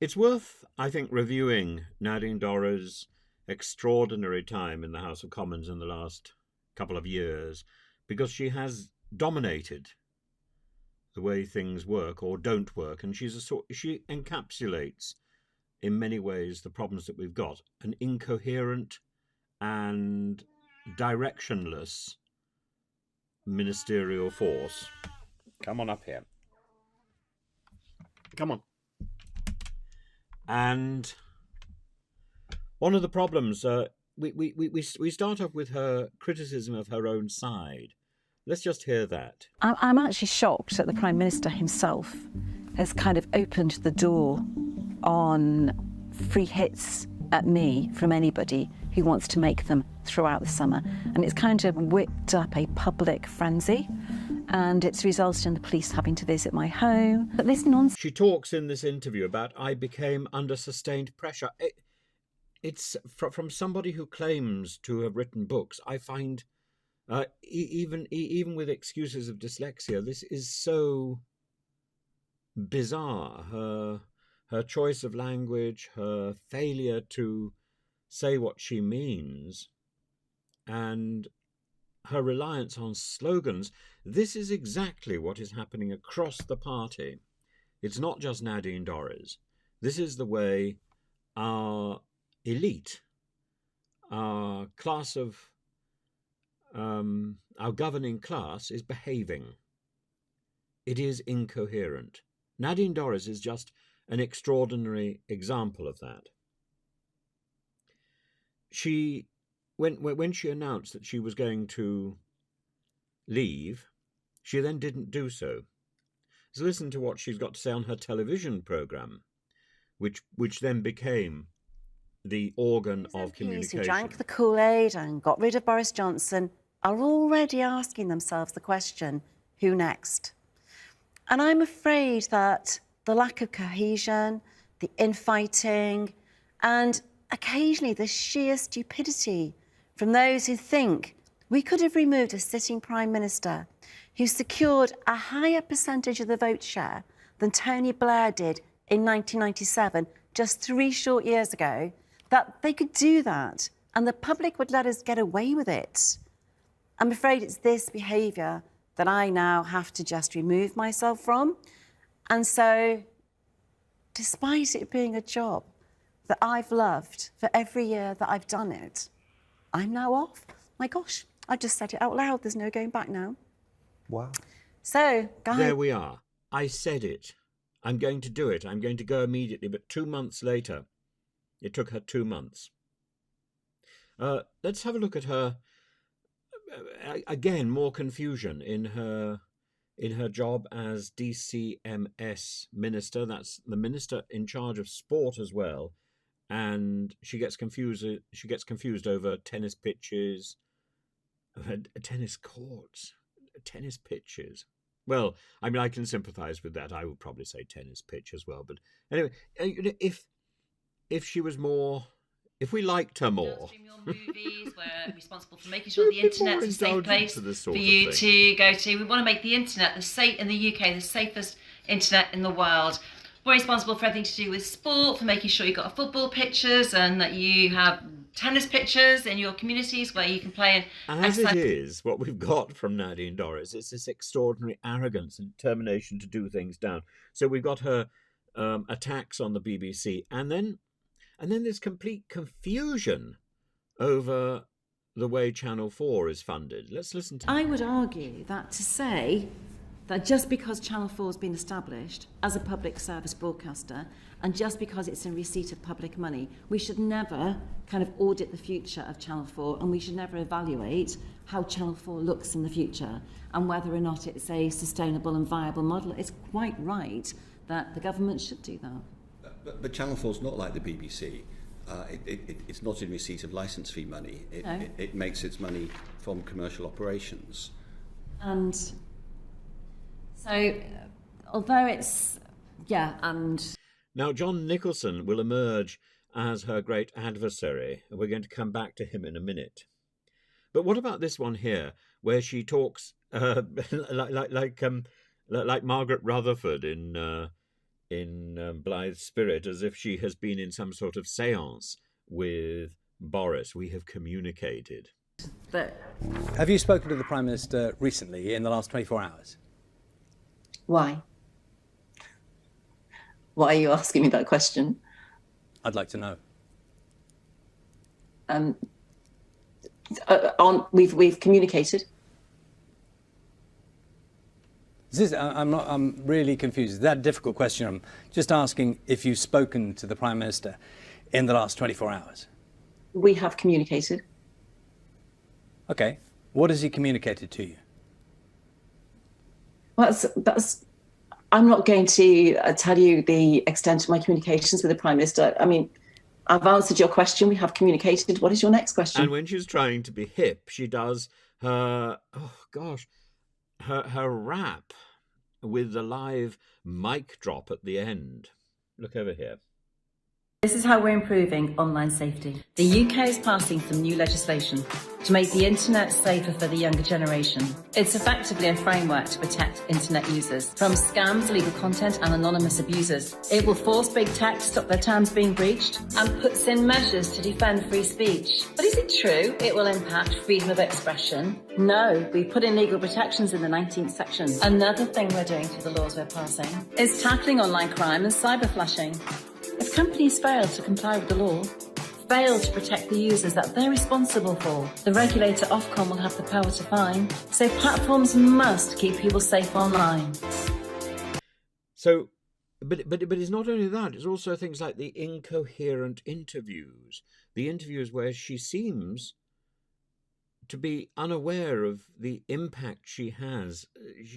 It's worth, I think, reviewing Nadine Dorries' extraordinary time in the House of Commons in the last couple of years, because she has dominated the way things work or don't work, and she encapsulates in many ways the problems that we've got: an incoherent and directionless ministerial force. Come on up here. Come on. And one of the problems, we start off with her criticism of her own side. Let's just hear that. I'm actually shocked that the Prime Minister himself has kind of opened the door on free hits at me from anybody who wants to make them throughout the summer. And it's kind of whipped up a public frenzy, and it's resulted in the police having to visit my home. But this nonsense. She talks in this interview about, I became under sustained pressure. It's from somebody who claims to have written books. I find, even with excuses of dyslexia, this is so bizarre. Her choice of language, her failure to say what she means, and her reliance on slogans. This is exactly what is happening across the party. It's not just Nadine Dorries. This is the way our elite, our class of, our governing class is behaving. It is incoherent. Nadine Dorries is just an extraordinary example of that. When she announced that she was going to leave, she then didn't do so. So listen to what she's got to say on her television programme, which then became the organ of communication. Who drank the Kool-Aid and got rid of Boris Johnson are already asking themselves the question, who next? And I'm afraid that the lack of cohesion, the infighting, and occasionally the sheer stupidity from those who think we could have removed a sitting Prime Minister who secured a higher percentage of the vote share than Tony Blair did in 1997, just 3 short years ago, that they could do that and the public would let us get away with it. I'm afraid it's this behaviour that I now have to just remove myself from. And so, despite it being a job that I've loved for every year that I've done it, I'm now off. My gosh, I just said it out loud. There's no going back now. Wow. So, guys... There we are. I said it. I'm going to do it. I'm going to go immediately. But 2 months later, it took her 2 months. Let's have a look at her. Again, more confusion in her job as DCMS minister. That's the minister in charge of sport as well. And she gets confused. She gets confused over tennis pitches, tennis courts, tennis pitches. Well, I mean, I can sympathise with that. I would probably say tennis pitch as well. But anyway, if she was more, if we liked her more. Stream your movies. We're responsible for making sure the internet's a safe place for you to go to. We want to make the internet in the UK the safest internet in the world. We're responsible for everything to do with sport, for making sure you've got football pitches and that you have tennis pitches in your communities where you can play. As it is, what we've got from Nadine Dorries, it's this extraordinary arrogance and determination to do things down. So we've got her attacks on the BBC, and then this complete confusion over the way Channel 4 is funded. Let's listen to... I would argue that to say that just because Channel 4 has been established as a public service broadcaster and just because it's in receipt of public money, we should never kind of audit the future of Channel 4 and we should never evaluate how Channel 4 looks in the future and whether or not it's a sustainable and viable model. It's quite right that the government should do that. But Channel 4 is not like the BBC. It's not in receipt of licence fee money. It makes its money from commercial operations. And so, although it's, and... Now, John Nicolson will emerge as her great adversary, and we're going to come back to him in a minute. But what about this one here, where she talks like Margaret Rutherford in blithe spirit, as if she has been in some sort of séance with Boris. We have communicated. But have you spoken to the Prime Minister recently, in the last 24 hours? Why? Why are you asking me that question? I'd like to know. We've communicated. I'm really confused. Is that a difficult question? I'm just asking if you've spoken to the Prime Minister in the last 24 hours. We have communicated. Okay. What has he communicated to you? Well, I'm not going to tell you the extent of my communications with the Prime Minister. I mean, I've answered your question. We have communicated. What is your next question? And when she's trying to be hip, she does her rap with the live mic drop at the end. Look over here. This is how we're improving online safety. The UK is passing some new legislation to make the internet safer for the younger generation. It's effectively a framework to protect internet users from scams, illegal content and anonymous abusers. It will force big tech to stop their terms being breached and puts in measures to defend free speech. But is it true it will impact freedom of expression? No, we put in legal protections in the 19th section. Another thing we're doing to the laws we're passing is tackling online crime and cyber flashing. If companies fail to comply with the law, fail to protect the users that they're responsible for, the regulator Ofcom will have the power to fine. So platforms must keep people safe online. So, but it's not only that, it's also things like the incoherent interviews. The interviews where she seems to be unaware of the impact she has.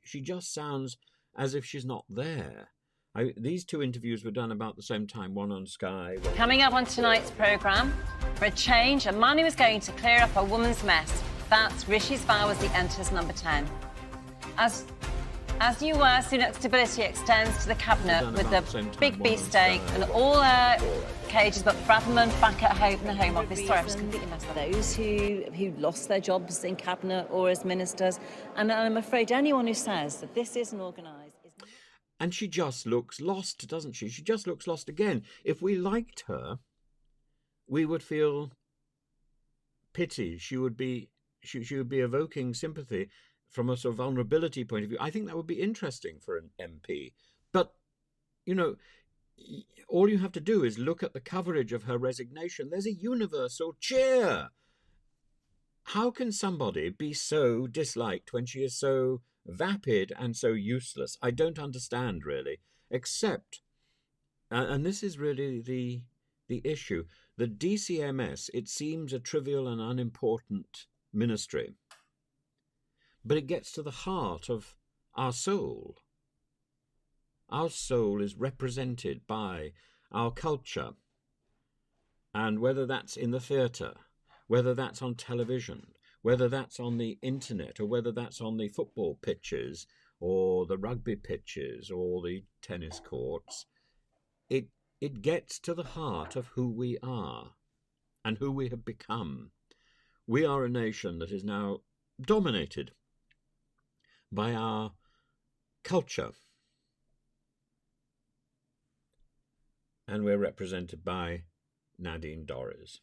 She just sounds as if she's not there. These two interviews were done about the same time, one on Sky. Coming up on tonight's programme, for a change, a man who is going to clear up a woman's mess. That's Rishi Vowers, he enters number 10. As you were, Sunak's stability extends to the cabinet with the big beefsteak and all cages, but Braverman back at home in the Home Office. Sorry, I've just completely messed that up. Those who lost their jobs in cabinet or as ministers, and I'm afraid anyone who says that this isn't organised. And she just looks lost, doesn't she? She just looks lost again. If we liked her, we would feel pity. She would be evoking sympathy from a sort of vulnerability point of view. I think that would be interesting for an MP. But, you know, all you have to do is look at the coverage of her resignation. There's a universal cheer. How can somebody be so disliked when she is so vapid and so useless? I don't understand, really, except, and this is really the issue, the DCMS, it seems a trivial and unimportant ministry, but it gets to the heart of our soul. Our soul is represented by our culture, and whether that's in the theatre, whether that's on television, whether that's on the internet, or whether that's on the football pitches or the rugby pitches or the tennis courts, it gets to the heart of who we are and who we have become. We are a nation that is now dominated by our culture, and we're represented by Nadine Dorries.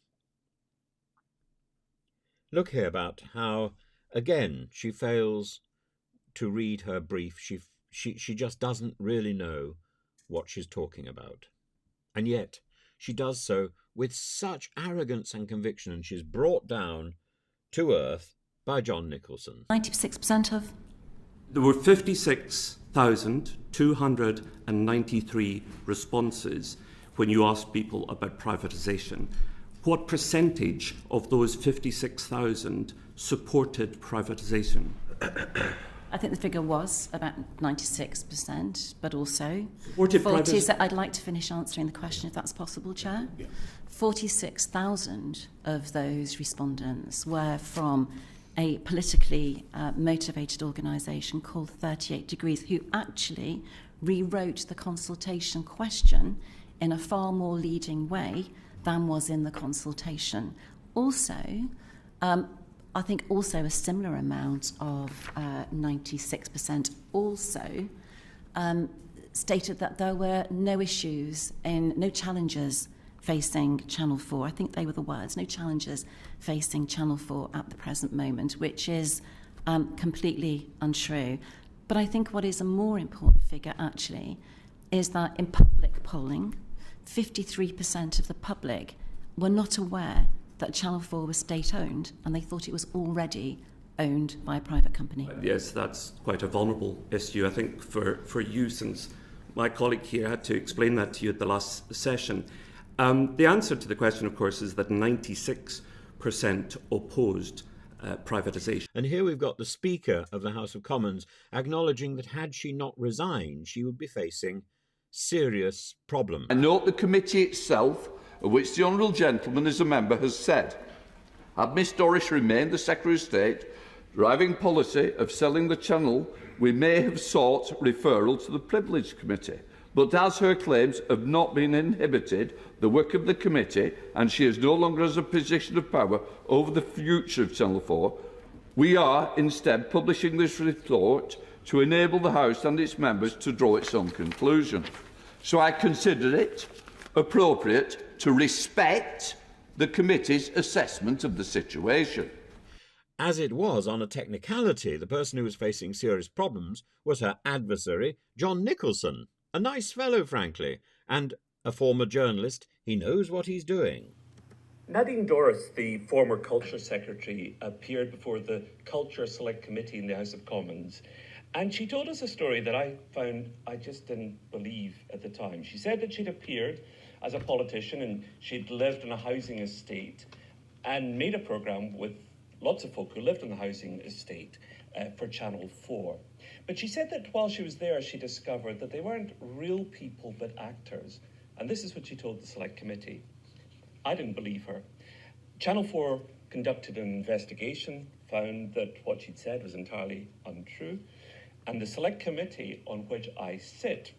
Look here about how, again, she fails to read her brief. She just doesn't really know what she's talking about. And yet she does so with such arrogance and conviction, and she's brought down to earth by John Nicolson. 96% of? There were 56,293 responses when you asked people about privatisation. What percentage of those 56,000 supported privatisation? I think the figure was about 96%, but also 40%. I'd like to finish answering the question, if that's possible, Chair. Yeah. 46,000 of those respondents were from a politically motivated organisation called 38 Degrees, who actually rewrote the consultation question in a far more leading way than was in the consultation. Also, I think also a similar amount of 96% also stated that there were no issues and no challenges facing Channel 4. I think they were the words, no challenges facing Channel 4 at the present moment, which is completely untrue. But I think what is a more important figure, actually, is that in public polling, 53% of the public were not aware that Channel 4 was state-owned, and they thought it was already owned by a private company. Yes, that's quite a vulnerable issue, I think, for you, since my colleague here had to explain that to you at the last session. The answer to the question, of course, is that 96% opposed privatisation. And here we've got the Speaker of the House of Commons acknowledging that had she not resigned, she would be facing serious problems. I note the committee itself, of which the honourable gentleman is a member, has said, had Miss Dorries remained the Secretary of State, driving policy of selling the channel, we may have sought referral to the Privilege Committee. But as her claims have not been inhibited, the work of the committee, and she is no longer has a position of power over the future of Channel 4, we are instead publishing this report to enable the House and its members to draw its own conclusion. So I consider it appropriate to respect the committee's assessment of the situation. As it was, on a technicality, the person who was facing serious problems was her adversary, John Nicholson. A nice fellow, frankly, and a former journalist. He knows what he's doing. Nadine Dorries, the former Culture Secretary, appeared before the Culture Select Committee in the House of Commons, and she told us a story that I just didn't believe at the time. She said that she'd appeared as a politician and she'd lived in a housing estate and made a programme with lots of folk who lived in the housing estate for Channel 4. But she said that while she was there, she discovered that they weren't real people, but actors. And this is what she told the Select Committee. I didn't believe her. Channel 4 conducted an investigation, found that what she'd said was entirely untrue. And the Select Committee, on which I sit,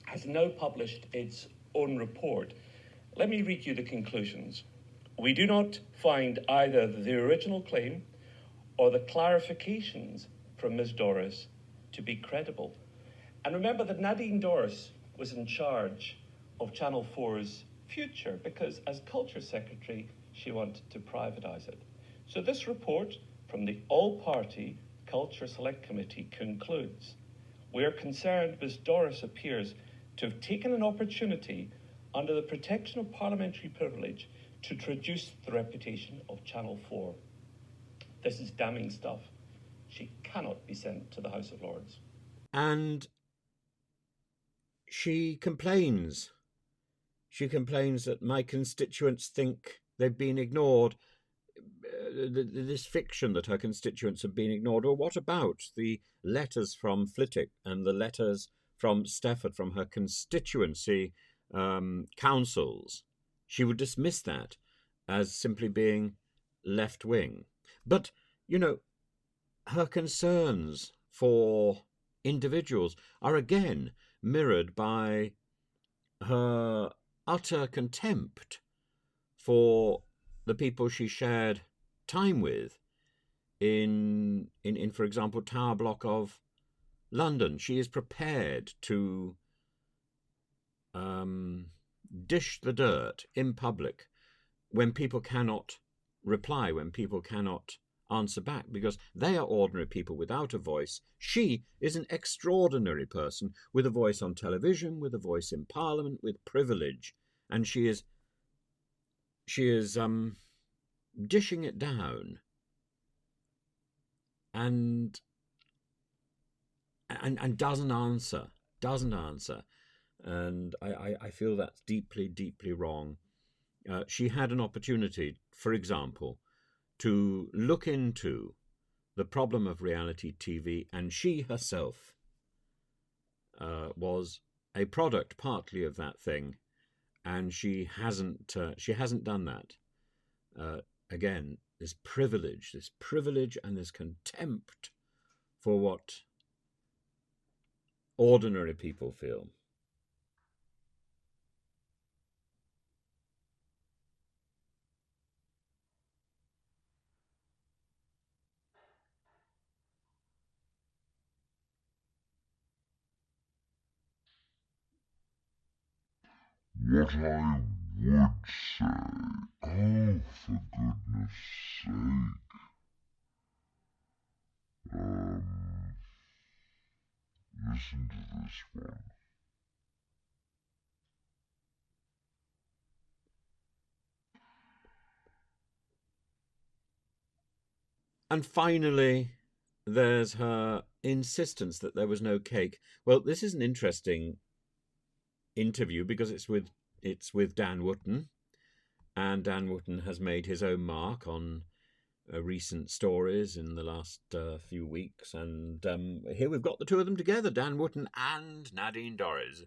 has now published its own report. Let me read you the conclusions. We do not find either the original claim or the clarifications from Ms. Dorries to be credible. And remember that Nadine Dorries was in charge of Channel 4's future because as Culture Secretary, she wanted to privatise it. So this report from the all-party Culture Select Committee concludes, we are concerned Ms. Dorries appears to have taken an opportunity under the protection of parliamentary privilege to traduce the reputation of Channel 4. This is damning stuff. She cannot be sent to the House of Lords. And she complains. She complains that my constituents think they've been ignored. This fiction that her constituents have been ignored. Or what about the letters from Flitwick and the letters from Stafford, from her constituency councils? She would dismiss that as simply being left-wing. But, you know, her concerns for individuals are again mirrored by her utter contempt for the people she shared time with in for example, Tower Block of London. She is prepared to dish the dirt in public when people cannot reply, when people cannot answer back, because they are ordinary people without a voice. She is an extraordinary person with a voice on television, with a voice in Parliament, with privilege, and she is dishing it down and doesn't answer, and I feel that's deeply wrong. She had an opportunity, for example, to look into the problem of reality TV, and she herself was a product partly of that thing, and she hasn't done that. Again, this privilege and this contempt for what ordinary people feel. What I would say, oh, for goodness sake, listen to this one. And finally, there's her insistence that there was no cake. Well, this is an interesting interview because it's with Dan Wootton, and Dan Wootton has made his own mark on recent stories in the last few weeks, and here we've got the two of them together, Dan Wootton and Nadine Dorries.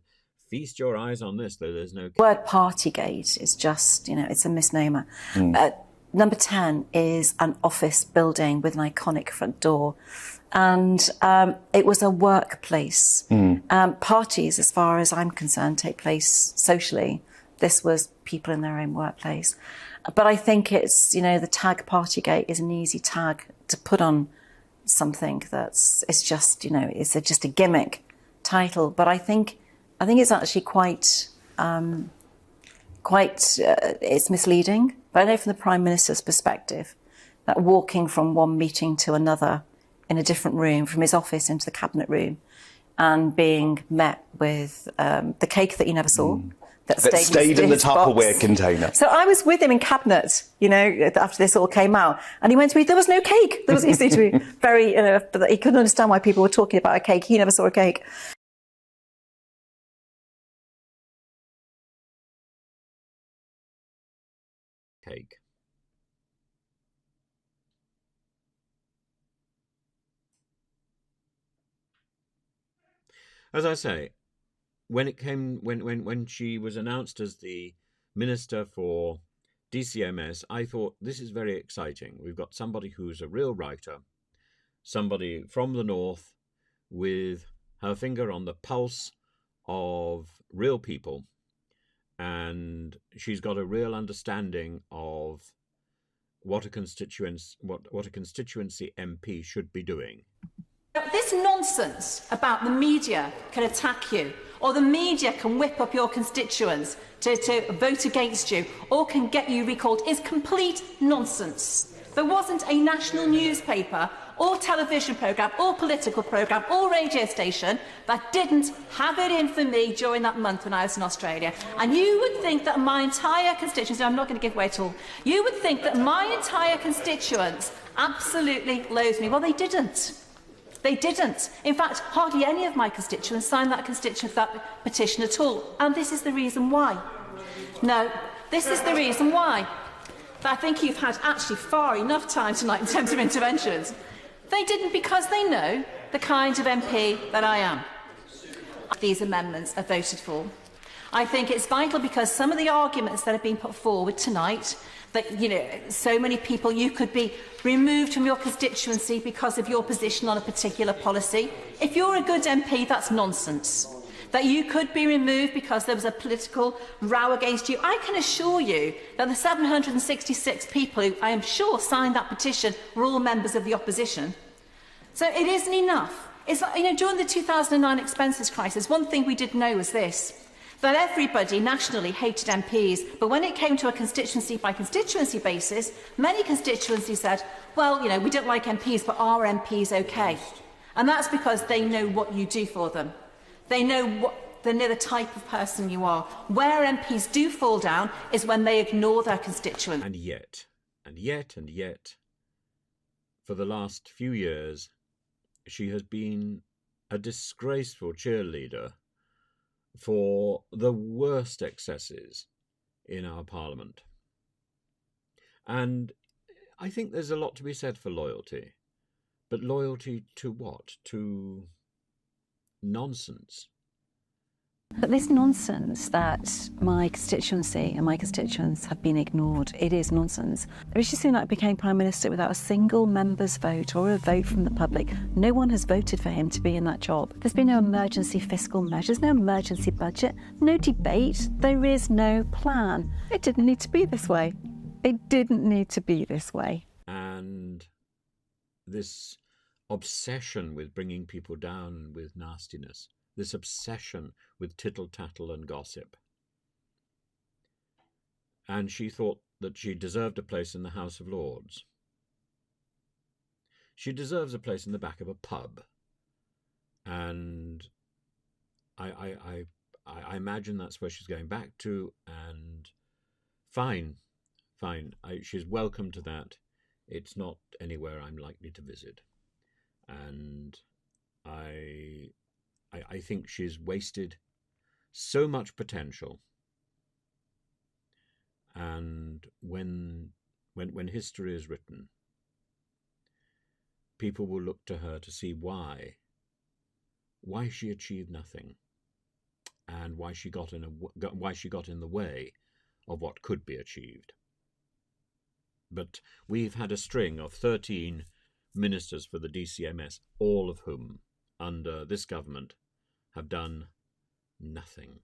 Feast your eyes on this, though there's no cake. The word Partygate is just, it's a misnomer. Number 10 is an office building with an iconic front door. And it was a workplace. Parties, as far as I'm concerned, take place socially. This was people in their own workplace. But I think it's, the tag Partygate is an easy tag to put on something it's just, it's just a gimmick title. But I think it's actually quite it's misleading. But I know from the Prime Minister's perspective that walking from one meeting to another in a different room, from his office into the cabinet room, and being met with the cake that you never saw, that stayed in the Tupperware container. So I was with him in cabinet, after this all came out, and he went to me, there was no cake. He seemed to be very, he couldn't understand why people were talking about a cake. He never saw a cake. Cake. As I say, when she was announced as the Minister for DCMS, I thought this is very exciting. We've got somebody who's a real writer, somebody from the north with her finger on the pulse of real people, and she's got a real understanding of what a constituency MP should be doing. This nonsense about the media can attack you, or the media can whip up your constituents to vote against you, or can get you recalled is complete nonsense. There wasn't a national newspaper or television programme or political programme or radio station that didn't have it in for me during that month when I was in Australia. And you would think that my entire constituency, I'm not going to give away at all, you would think that my entire constituents absolutely loathe me. Well, they didn't. They didn't. In fact, hardly any of my constituents signed that petition at all. And this is the reason why. No, this is the reason why. I think you've had actually far enough time tonight in terms of interventions. They didn't, because they know the kind of MP that I am. These amendments are voted for. I think it's vital because some of the arguments that have been put forward tonight, that, so many people, you could be removed from your constituency because of your position on a particular policy. If you're a good MP, that's nonsense. That you could be removed because there was a political row against you. I can assure you that the 766 people who I am sure signed that petition were all members of the opposition. So it isn't enough. It's like, during the 2009 expenses crisis, one thing we did know was this, that everybody nationally hated MPs, but when it came to a constituency by constituency basis, many constituencies said, well, we don't like MPs, but are MPs okay? And that's because they know what you do for them. They know the type of person you are. Where MPs do fall down is when they ignore their constituents. And yet, for the last few years, she has been a disgraceful cheerleader for the worst excesses in our Parliament. And I think there's a lot to be said for loyalty. But loyalty to what? To nonsense. But this nonsense that my constituency and my constituents have been ignored, it is nonsense. Rishi Sunak became Prime Minister without a single member's vote or a vote from the public. No one has voted for him to be in that job. There's been no emergency fiscal measures, no emergency budget, no debate. There is no plan. It didn't need to be this way. It didn't need to be this way. And this obsession with bringing people down with nastiness, this obsession with tittle-tattle and gossip. and she thought that she deserved a place in the House of Lords. She deserves a place in the back of a pub, and I imagine that's where she's going back to, and fine. She's welcome to that. It's not anywhere I'm likely to visit, and I think she's wasted so much potential. And when history is written, people will look to her to see why she achieved nothing, and why she got in the way of what could be achieved. But we've had a string of 13 ministers for the DCMS, all of whom, under this government, have done nothing.